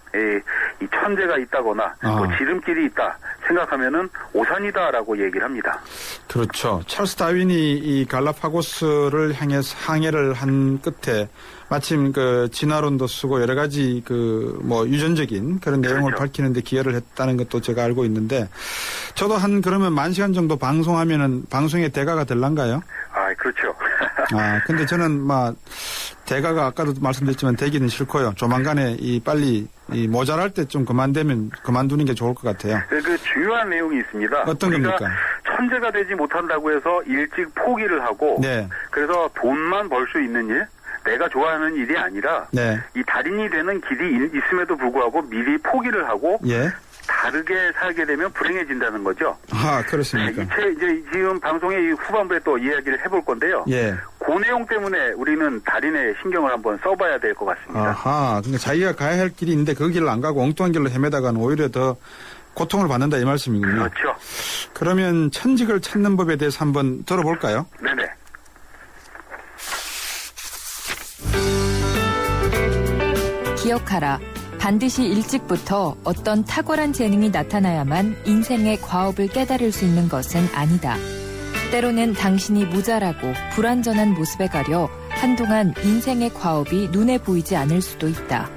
이 천재가 있다거나 뭐 지름길이 있다 생각하면은 오산이다라고 얘기를 합니다. 그렇죠. 찰스 다윈이 이 갈라파고스를 향해서 항해를 한 끝에 마침 그 진화론도 쓰고 여러 가지 그 뭐 유전적인 그런 내용을 그렇죠. 밝히는데 기여를 했다는 것도 제가 알고 있는데 저도 한 그러면 10,000시간 정도 방송하면은 방송의 대가가 될란가요? 아, 그렇죠. 근데 저는 막 대가가 아까도 말씀드렸지만 되기는 싫고요. 조만간에 빨리 모자랄 때 좀 그만두는 게 좋을 것 같아요. 그 중요한 내용이 있습니다. 어떤 겁니까? 천재가 되지 못한다고 해서 일찍 포기를 하고 네. 그래서 돈만 벌 수 있는 일, 내가 좋아하는 일이 아니라 네. 이 달인이 되는 길이 있음에도 불구하고 미리 포기를 하고 예. 다르게 살게 되면 불행해진다는 거죠. 그렇습니까? 이제 지금 방송의 이 후반부에 또 이야기를 해볼 건데요. 예. 그 내용 때문에 우리는 달인의 신경을 한번 써봐야 될 것 같습니다. 근데 자기가 가야 할 길이 있는데 그 길을 안 가고 엉뚱한 길로 헤매다가는 오히려 더 고통을 받는다 이 말씀이군요. 그렇죠. 그러면 천직을 찾는 법에 대해서 한번 들어볼까요? 네네. 기억하라. 반드시 일찍부터 어떤 탁월한 재능이 나타나야만 인생의 과업을 깨달을 수 있는 것은 아니다. 때로는 당신이 모자라고 불완전한 모습에 가려 한동안 인생의 과업이 눈에 보이지 않을 수도 있다.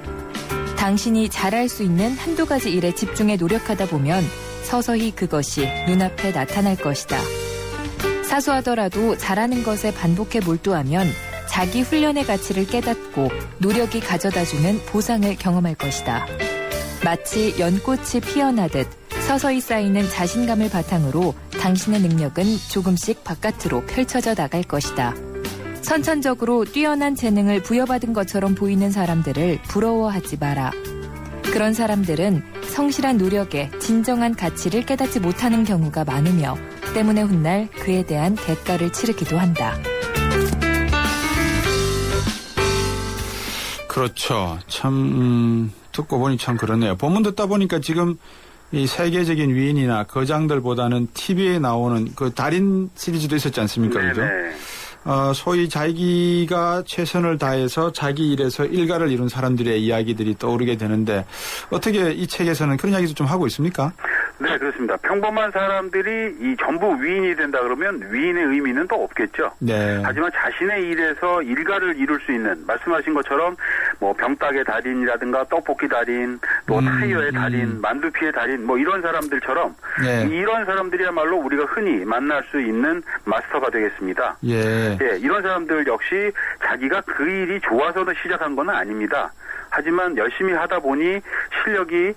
당신이 잘할 수 있는 한두 가지 일에 집중해 노력하다 보면 서서히 그것이 눈앞에 나타날 것이다. 사소하더라도 잘하는 것에 반복해 몰두하면 자기 훈련의 가치를 깨닫고 노력이 가져다주는 보상을 경험할 것이다. 마치 연꽃이 피어나듯 서서히 쌓이는 자신감을 바탕으로 당신의 능력은 조금씩 바깥으로 펼쳐져 나갈 것이다. 선천적으로 뛰어난 재능을 부여받은 것처럼 보이는 사람들을 부러워하지 마라. 그런 사람들은 성실한 노력에 진정한 가치를 깨닫지 못하는 경우가 많으며 때문에 훗날 그에 대한 대가를 치르기도 한다. 그렇죠. 참 듣고 보니 참 그러네요. 본문 듣다 보니까 지금 이 세계적인 위인이나 거장들보다는 TV에 나오는 그 달인 시리즈도 있었지 않습니까? 그죠? 소위 자기가 최선을 다해서 자기 일에서 일가를 이룬 사람들의 이야기들이 떠오르게 되는데 어떻게 이 책에서는 그런 이야기도 좀 하고 있습니까? 네, 그렇습니다. 평범한 사람들이 이 전부 위인이 된다 그러면 위인의 의미는 또 없겠죠. 네. 하지만 자신의 일에서 일가를 이룰 수 있는 말씀하신 것처럼 뭐 병따개 달인이라든가 떡볶이 달인, 또 타이어의 달인, 만두피의 달인 뭐 이런 사람들처럼 이런 사람들이야말로 우리가 흔히 만날 수 있는 마스터가 되겠습니다. 예, 이런 사람들 역시 자기가 그 일이 좋아서 시작한 건 아닙니다. 하지만 열심히 하다 보니 실력이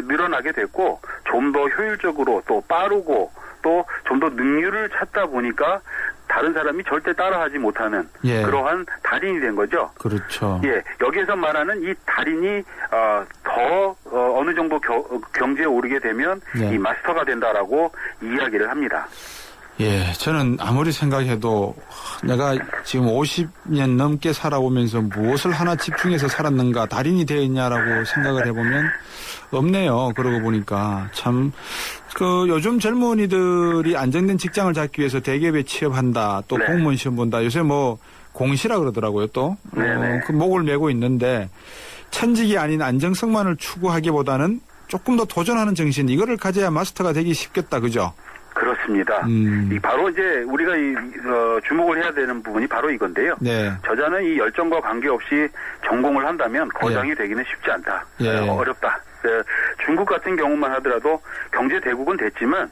늘어나게 됐고 좀 더 효율적으로 또 빠르고 또 좀 더 능률을 찾다 보니까 다른 사람이 절대 따라하지 못하는 그러한 달인이 된 거죠. 그렇죠. 여기에서 말하는 이 달인이 더 어느 정도 경지에 오르게 되면 이 마스터가 된다라고 이야기를 합니다. 저는 아무리 생각해도 내가 지금 50년 넘게 살아오면서 무엇을 하나 집중해서 살았는가, 달인이 되어 있냐라고 생각을 해보면 없네요. 그러고 보니까 참 요즘 젊은이들이 안정된 직장을 잡기 위해서 대기업에 취업한다, 또 공무원 시험 본다. 요새 뭐 공시라 그러더라고요. 또 그 목을 메고 있는데 천직이 아닌 안정성만을 추구하기보다는 조금 더 도전하는 정신, 이거를 가져야 마스터가 되기 쉽겠다, 그죠? 그렇습니다. 바로 이제 우리가 주목을 해야 되는 부분이 바로 이건데요. 저자는 이 열정과 관계없이 전공을 한다면 거장이 되기는 쉽지 않다. 어렵다. 중국 같은 경우만 하더라도 경제 대국은 됐지만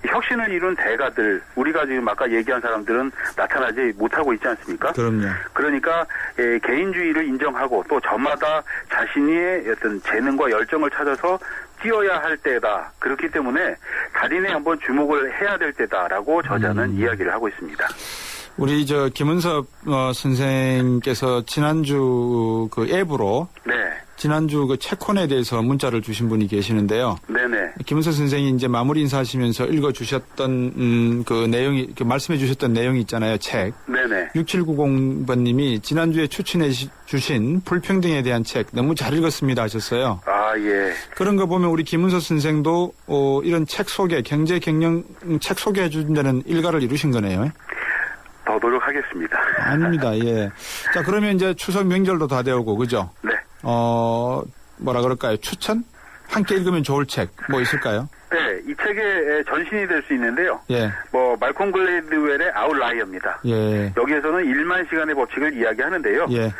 혁신을 이룬 대가들, 우리가 지금 아까 얘기한 사람들은 나타나지 못하고 있지 않습니까? 그럼요. 그러니까 개인주의를 인정하고 또 저마다 자신의 어떤 재능과 열정을 찾아서 뛰어야 할 때다. 그렇기 때문에 달인에 한번 주목을 해야 될 때다라고 저자는 이야기를 하고 있습니다. 우리 김은섭 선생께서 지난주 그 앱으로 지난주 그 책콘에 대해서 문자를 주신 분이 계시는데요. 네네. 김은섭 선생이 이제 마무리 인사하시면서 읽어주셨던 그 내용이, 말씀해주셨던 내용이 있잖아요. 책. 네네. 6790번님이 지난주에 추천해 주신 불평등에 대한 책 너무 잘 읽었습니다 하셨어요. 그런 거 보면 우리 김은섭 선생도 이런 책 소개, 경제 경영 책 소개해 준다는 일가를 이루신 거네요. 더 노력하겠습니다. 아닙니다. 자, 그러면 이제 추석 명절도 다 되오고, 그죠? 네. 뭐라 그럴까요? 추천? 함께 읽으면 좋을 책 뭐 있을까요? 네, 이 책의 전신이 될 수 있는데요. 예. 말콤 글래드웰의 아웃라이어입니다. 예. 여기에서는 1만 시간의 법칙을 이야기하는데요. 예.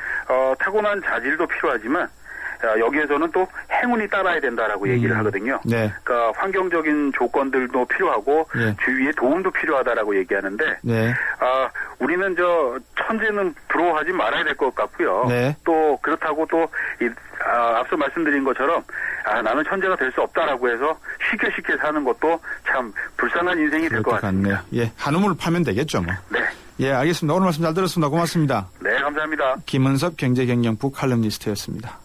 타고난 자질도 필요하지만 여기에서는 또 행운이 따라야 된다라고 얘기를 하거든요. 네. 그러니까 환경적인 조건들도 필요하고 주위의 도움도 필요하다라고 얘기하는데 네. 우리는 천재는 부러워하지 말아야 될 것 같고요. 네. 또 그렇다고 또 앞서 말씀드린 것처럼 나는 천재가 될 수 없다라고 해서 쉽게 사는 것도 참 불쌍한 인생이 될 것 같습니다. 예, 한우물 파면 되겠죠, 뭐. 네. 예, 알겠습니다. 오늘 말씀 잘 들었습니다. 고맙습니다. 네, 감사합니다. 김은섭 경제경영부 칼럼니스트였습니다.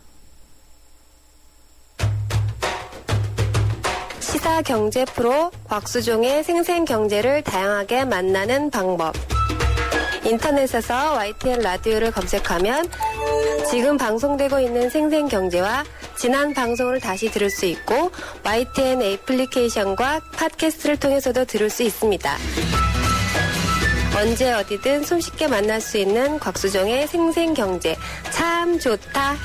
시사 경제 프로 곽수종의 생생경제를 다양하게 만나는 방법. 인터넷에서 YTN 라디오를 검색하면 지금 방송되고 있는 생생경제와 지난 방송을 다시 들을 수 있고 YTN 애플리케이션과 팟캐스트를 통해서도 들을 수 있습니다. 언제 어디든 손쉽게 만날 수 있는 곽수종의 생생경제 참 좋다.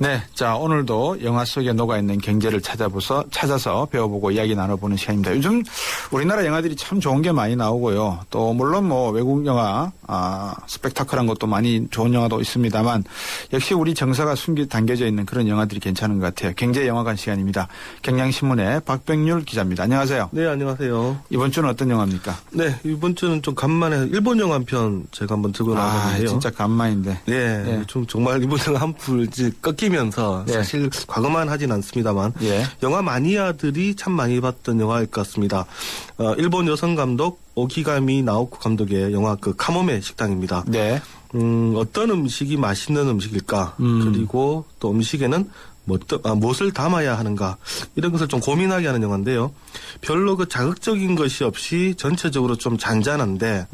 네, 자 오늘도 영화 속에 녹아있는 경제를 찾아서 배워보고 이야기 나눠보는 시간입니다. 요즘 우리나라 영화들이 참 좋은 게 많이 나오고요. 또 물론 외국 영화 스펙타클한 것도 많이 좋은 영화도 있습니다만 역시 우리 정서가 담겨져 있는 그런 영화들이 괜찮은 것 같아요. 경제영화관 시간입니다. 경향신문의 박병률 기자입니다. 안녕하세요. 네, 안녕하세요. 이번 주는 어떤 영화입니까? 네, 이번 주는 좀 간만에 일본 영화 한 편 제가 한번 들고 나왔는데요. 진짜 간만인데. 네, 좀 정말 일본 영화 한 풀 꺾이면서 사실 과거만 하진 않습니다만 영화 마니아들이 참 많이 봤던 영화일 것 같습니다. 일본 여성 감독 오기가미 나오코 감독의 영화 카모메 식당입니다. 네. 어떤 음식이 맛있는 음식일까? 그리고 또 음식에는 무엇을 담아야 하는가 이런 것을 좀 고민하게 하는 영화인데요. 별로 자극적인 것이 없이 전체적으로 좀 잔잔한데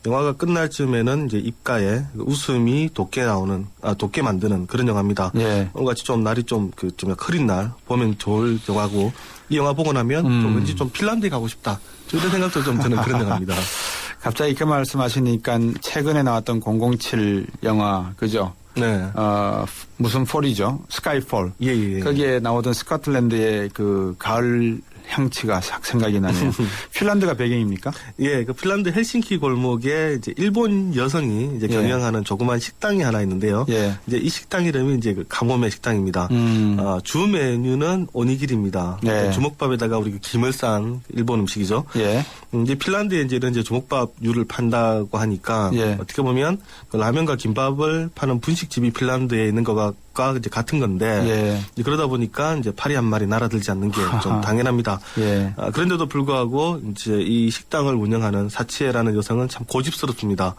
영화가 끝날 즈음에는 이제 입가에 웃음이 돋게 만드는 그런 영화입니다. 뭔가 좀 날이 좀 흐린 날 보면 좋을 영화고 이 영화 보고 나면 좀 왠지 좀 핀란드에 가고 싶다 이런 생각도 좀 드는 그런 영화입니다. 갑자기 그 말씀하시니까 최근에 나왔던 007 영화 그죠? 네. 무슨 폴이죠? 스카이폴. 예. 거기에 나오던 스코틀랜드의 가을 향취가 싹 생각이 나네요. 핀란드가 배경입니까? 예, 핀란드 헬싱키 골목에 이제 일본 여성이 이제 경영하는 조그만 식당이 하나 있는데요. 이제 이 식당 이름이 이제 카모메 식당입니다. 주 메뉴는 오니기리입니다. 주먹밥에다가 우리 김을 싼 일본 음식이죠. 이제 핀란드에 이런 주먹밥류를 판다고 하니까 어떻게 보면 라면과 김밥을 파는 분식집이 핀란드에 있는 것과 이제 같은 건데 그러다 보니까 이제 파리 한 마리 날아들지 않는 게 좀 당연합니다. 그런데도 불구하고 이제 이 식당을 운영하는 사치에라는 여성은 참 고집스럽습니다.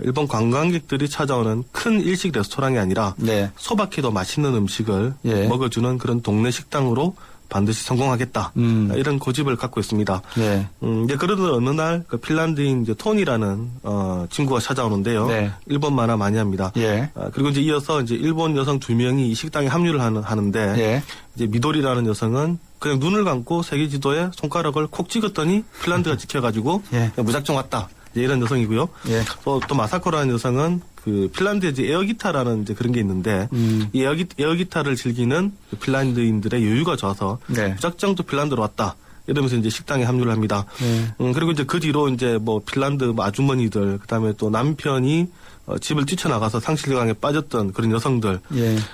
일본 관광객들이 찾아오는 큰 일식 레스토랑이 아니라 소박해도 맛있는 음식을 먹어주는 그런 동네 식당으로 반드시 성공하겠다. 이런 고집을 갖고 있습니다. 이제 그러던 어느 날 핀란드인 이제 톤이라는 친구가 찾아오는데요. 일본 만화 많이 합니다. 그리고 이제 이어서 이제 일본 여성 2명이 이 식당에 합류를 하는데 이제 미도리라는 여성은 그냥 눈을 감고 세계 지도에 손가락을 콕 찍었더니 핀란드가 찍혀가지고 무작정 왔다. 이런 여성이고요. 또 마사코라는 여성은 핀란드에 이제 에어기타라는 이제 그런 게 있는데 이 에어기타를 즐기는 핀란드인들의 여유가 좋아서 무작정 또 핀란드로 왔다. 이러면서 이제 식당에 합류를 합니다. 그리고 이제 그 뒤로 이제 핀란드 아주머니들, 그다음에 또 남편이 집을 뛰쳐나가서 상실감에 빠졌던 그런 여성들,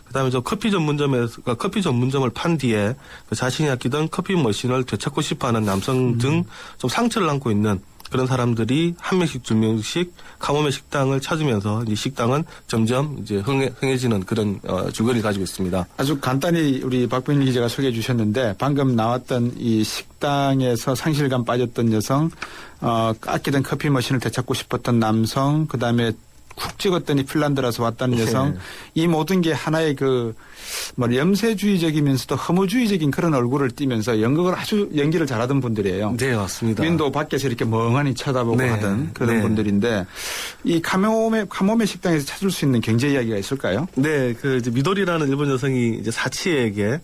그다음에 커피 전문점을 판 뒤에 자신이 아끼던 커피 머신을 되찾고 싶어하는 남성 등 좀 상처를 안고 있는 그런 사람들이 한 명씩 두 명씩 카모메 식당을 찾으면서 이 식당은 점점 이제 흥해지는 그런 줄거리를 가지고 있습니다. 아주 간단히 우리 박병일 기자가 소개해 주셨는데 방금 나왔던 이 식당에서 상실감 빠졌던 여성, 아끼던 커피 머신을 되찾고 싶었던 남성, 그다음에 쿡 찍었더니 핀란드라서 왔다는 여성, 이 모든 게 하나의 염세주의적이면서도 허무주의적인 그런 얼굴을 띠면서 연기를 잘하던 분들이에요. 네, 맞습니다. 윈도우 밖에서 이렇게 멍하니 쳐다보고 하던 그런 분들인데 이 카모메 식당에서 찾을 수 있는 경제 이야기가 있을까요? 네, 이제 미도리라는 일본 여성이 이제 사치에게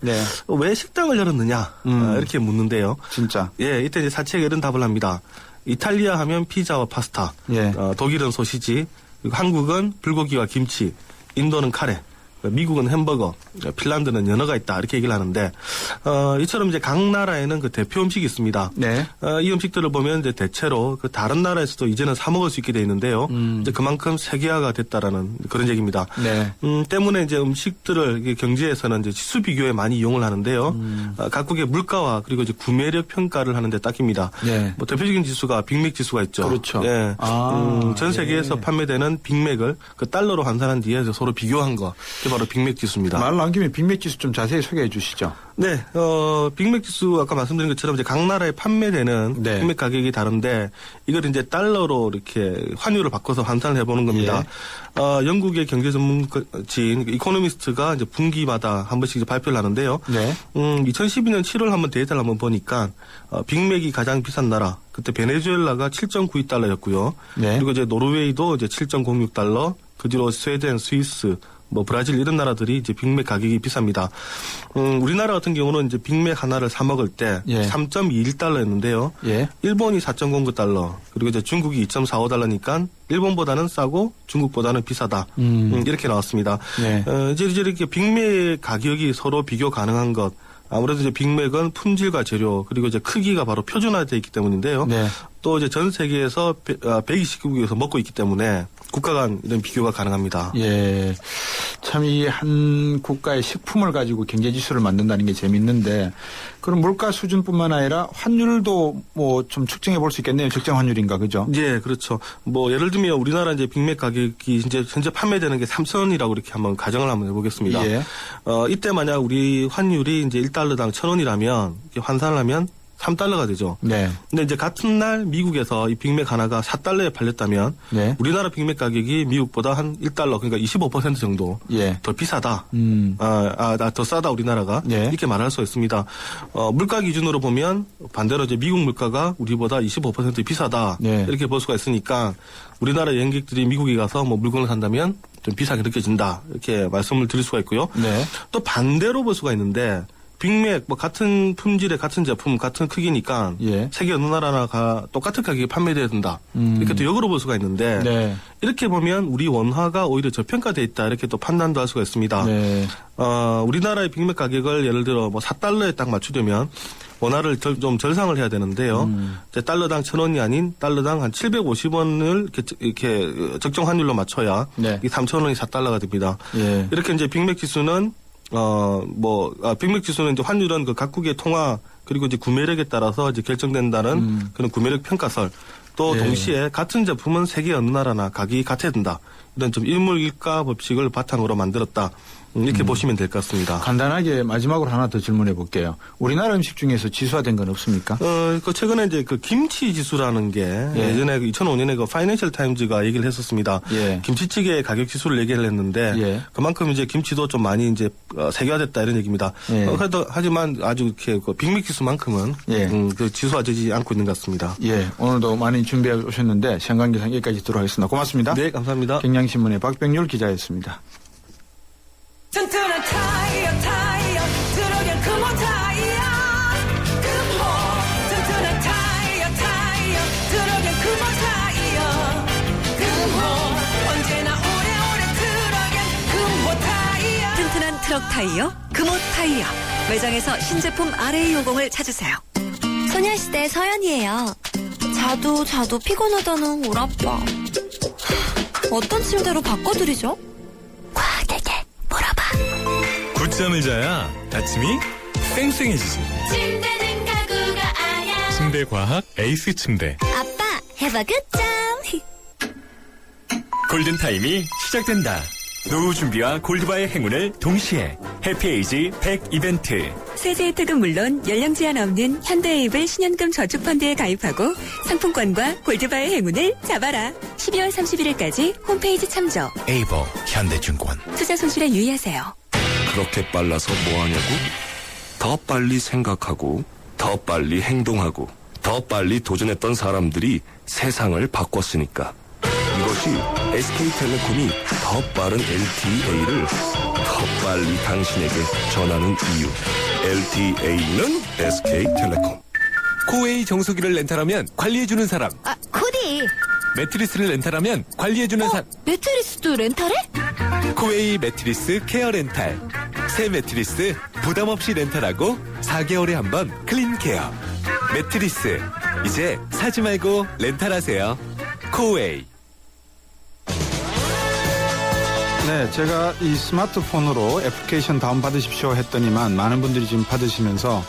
왜 식당을 열었느냐 이렇게 묻는데요. 진짜. 이때 이제 사치에게 이런 답을 합니다. 이탈리아 하면 피자와 파스타, 독일은 소시지, 그리고 한국은 불고기와 김치, 인도는 카레, 미국은 햄버거, 핀란드는 연어가 있다 이렇게 얘기를 하는데 이처럼 이제 각 나라에는 그 대표 음식이 있습니다. 네. 이 음식들을 보면 이제 대체로 그 다른 나라에서도 이제는 사 먹을 수 있게 돼 있는데요. 이제 그만큼 세계화가 됐다라는 그런 얘기입니다. 네. 때문에 이제 음식들을 경제에서는 이제 지수 비교에 많이 이용을 하는데요. 각국의 물가와 그리고 이제 구매력 평가를 하는데 딱입니다. 네. 뭐 대표적인 지수가 빅맥 지수가 있죠. 그렇죠. 예. 전 세계에서 판매되는 빅맥을 그 달러로 환산한 뒤에 서로 비교한 거. 그게 바로 빅맥 지수입니다. 말 나온 김에 빅맥 지수 좀 자세히 소개해 주시죠. 네, 빅맥 지수 아까 말씀드린 것처럼 이제 각 나라에 판매되는 빅맥 가격이 다른데 이걸 이제 달러로 이렇게 환율을 바꿔서 환산을 해보는 겁니다. 영국의 경제 전문지인 이코노미스트가 이제 분기마다 한 번씩 이제 발표를 하는데요. 2012년 7월 한번 데이터를 한번 보니까 빅맥이 가장 비싼 나라 그때 베네수엘라가 7.92달러였고요. 그리고 이제 노르웨이도 이제 7.06달러, 그 뒤로 스웨덴, 스위스, 뭐 브라질 이런 나라들이 이제 빅맥 가격이 비쌉니다. 우리나라 같은 경우는 이제 빅맥 하나를 사 먹을 때 3.21달러였는데요. 일본이 4.09달러, 그리고 이제 중국이 2.45달러니까 일본보다는 싸고 중국보다는 비싸다. 이렇게 나왔습니다. 이제 이렇게 빅맥 가격이 서로 비교 가능한 것. 아무래도 이제 빅맥은 품질과 재료 그리고 이제 크기가 바로 표준화되어 있기 때문인데요. 또 이제 전 세계에서 120개국에서 먹고 있기 때문에 국가 간 이런 비교가 가능합니다. 예. 참 이 한 국가의 식품을 가지고 경제 지수를 만든다는 게 재밌는데 그럼 물가 수준뿐만 아니라 환율도 뭐 좀 측정해 볼 수 있겠네요. 적정 환율인가 그죠? 예, 그렇죠. 뭐 예를 들면 우리나라 이제 빅맥 가격이 이제 현재 판매되는 게 3,000원이라고 이렇게 한번 가정을 한번 해보겠습니다. 이때 만약 우리 환율이 이제 1달러당 1,000원이라면 환산을 하면 3달러가 되죠. 근데 이제 같은 날 미국에서 이 빅맥 하나가 4달러에 팔렸다면 우리나라 빅맥 가격이 미국보다 한 1달러 그러니까 25% 정도 더 비싸다. 더 싸다 우리나라가 이렇게 말할 수 있습니다. 물가 기준으로 보면 반대로 이제 미국 물가가 우리보다 25% 비싸다 이렇게 볼 수가 있으니까 우리나라 여행객들이 미국에 가서 뭐 물건을 산다면 좀 비싸게 느껴진다 이렇게 말씀을 드릴 수가 있고요. 또 반대로 볼 수가 있는데. 빅맥 뭐 같은 품질의 같은 제품 같은 크기니까 세계 어느 나라나 똑같은 가격에 판매돼야 된다. 이렇게 또 역으로 볼 수가 있는데 이렇게 보면 우리 원화가 오히려 저평가돼 있다 이렇게 또 판단도 할 수가 있습니다. 우리나라의 빅맥 가격을 예를 들어 뭐 4달러에 딱 맞추려면 원화를 좀 절상을 해야 되는데요. 이제 달러당 1,000원이 아닌 달러당 한 750원을 이렇게 적정 환율로 맞춰야 이 3,000원이 4달러가 됩니다. 이렇게 이제 빅맥 지수는 빅맥 지수는 이제 환율은 그 각국의 통화 그리고 이제 구매력에 따라서 이제 결정된다는 그런 구매력 평가설 또 동시에 같은 제품은 세계 어느 나라나 가격이 같아야 된다. 이런 좀 일물일가 법칙을 바탕으로 만들었다. 이렇게 보시면 될 것 같습니다. 간단하게 마지막으로 하나 더 질문해 볼게요. 우리나라 음식 중에서 지수화된 건 없습니까? 그 최근에 이제 그 김치 지수라는 게 예전에 2005년에 그 파이낸셜 타임즈가 얘기를 했었습니다. 김치찌개 가격 지수를 얘기를 했는데 그만큼 이제 김치도 좀 많이 이제 세계화됐다 이런 얘기입니다. 그래도 하지만 아주 이렇게 그 빅맥 지수만큼은 그 지수화되지 않고 있는 것 같습니다. 오늘도 많이 준비해 오셨는데 시간 관계상 여기까지 들어가겠습니다. 고맙습니다. 네, 감사합니다. 경향신문의 박병률 기자였습니다. 튼튼한 타이어 들어간 금호 타이어 금호 튼튼한 타이어 들어간 금호 타이어 금호 언제나 오래오래 들어간 금호 타이어 튼튼한 트럭 타이어 금호 타이어 매장에서 신제품 RA50을 찾으세요. 소녀시대 서연이에요. 자도 피곤하다는 우리 아빠. 어떤 침대로 바꿔드리죠? 과학에게 물어봐. 굿잠을 자야 아침이 쌩쌩해지지. 침대는 가구가 아냐. 침대 과학 에이스 침대. 아빠, 해봐 굿잠. 골든타임이 시작된다. 노후 준비와 골드바의 행운을 동시에 해피에이지 100 이벤트. 세제 혜택은 물론 연령 제한 없는 현대에이블 신연금 저축펀드에 가입하고 상품권과 골드바의 행운을 잡아라. 12월 31일까지 홈페이지 참조. 에이버 현대증권. 투자 손실에 유의하세요. 그렇게 빨라서 뭐하냐고? 더 빨리 생각하고 더 빨리 행동하고 더 빨리 도전했던 사람들이 세상을 바꿨으니까. 이것이 SK텔레콤이 더 빠른 LTA를 더 빨리 당신에게 전하는 이유. LTA는 SK텔레콤. 코웨이 정수기를 렌탈하면 관리해주는 사람. 코디. 매트리스를 렌탈하면 관리해주는 사람. 매트리스도 렌탈해? 코웨이 매트리스 케어 렌탈. 새 매트리스 부담 없이 렌탈하고 4개월에 한 번 클린 케어. 매트리스 이제 사지 말고 렌탈하세요. 코웨이. 네, 제가 이 스마트폰으로 애플리케이션 다운받으십시오 했더니만 많은 분들이 지금 받으시면서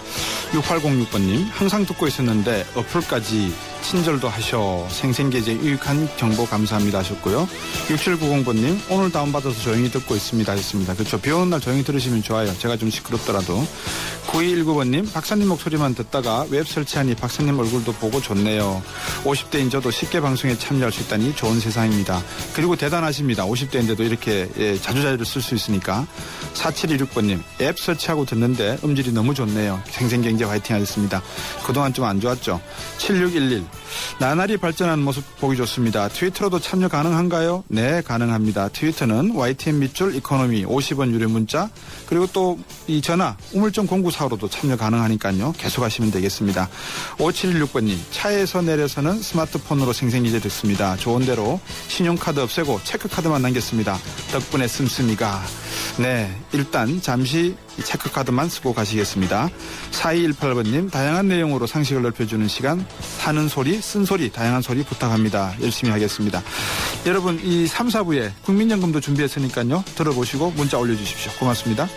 6806번님 항상 듣고 있었는데 어플까지 친절도 하셔 생생계제 유익한 정보 감사합니다 하셨고요. 6790번님 오늘 다운받아서 조용히 듣고 있습니다 하셨습니다. 그렇죠. 비 오는 날 조용히 들으시면 좋아요. 제가 좀 시끄럽더라도. 9219번님 박사님 목소리만 듣다가 웹 설치하니 박사님 얼굴도 보고 좋네요. 50대인 저도 쉽게 방송에 참여할 수 있다니 좋은 세상입니다. 그리고 대단하십니다. 50대인데도 이렇게 자주자주 쓸 수 있으니까. 4726번님 앱 설치하고 듣는데 음질이 너무 좋네요. 생생경제 화이팅 하셨습니다. 그동안 좀 안 좋았죠. 7611 나날이 발전하는 모습 보기 좋습니다. 트위터로도 참여 가능한가요? 네, 가능합니다. 트위터는 YTN 밑줄 이코노미 50원 유료 문자 그리고 또 이 전화 우물정 0945로도 참여 가능하니까요. 계속 하시면 되겠습니다. 5716번님 차에서 내려서는 스마트폰으로 생생기재 듣습니다. 좋은 대로 신용카드 없애고 체크카드만 남겼습니다. 덕분에 씀씀이가. 네, 일단 잠시 체크카드만 쓰고 가시겠습니다. 4218번님 다양한 내용으로 상식을 넓혀주는 시간 하는 소리 쓴소리 다양한 소리 부탁합니다. 열심히 하겠습니다. 여러분 이 3, 4부에 국민연금도 준비했으니까요. 들어보시고 문자 올려주십시오. 고맙습니다.